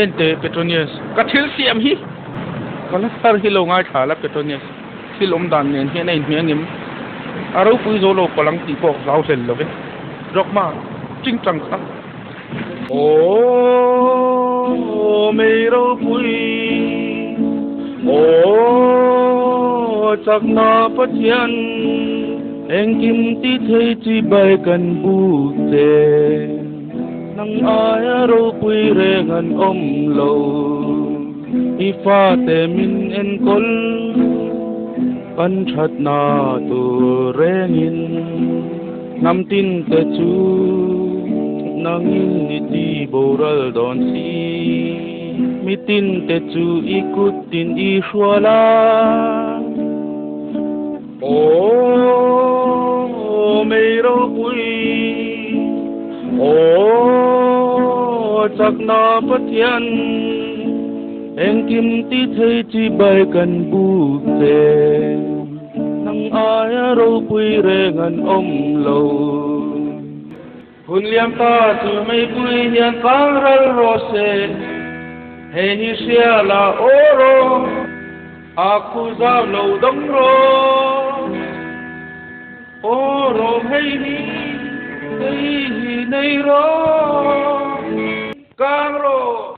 ente Petronius ka thil siam hi kala sar hi lo ngai thala Petronius thilom dan nen he nei hmengim aro pui zo lo palang ti pok zau sel lo ve rokma ching chang kha o mei ro pui o chak na pathian eng kim ti thei chi bai kan bu te nang aya ro pui re ngan om lo ifa te min en kol pan that na tu rengin nam tin te chu nang ni ti boral don si mi tin te chu ikut tin I shwala o mei ro pui o chak na pathian eng kim ti thei chi bai kan bu te nang aya ro pui re ngan om lo hun liam ta chu mei pui hian kang ral ro se he hi sia la oro a khu za lo dong ro oro hei ni nei ro kang ro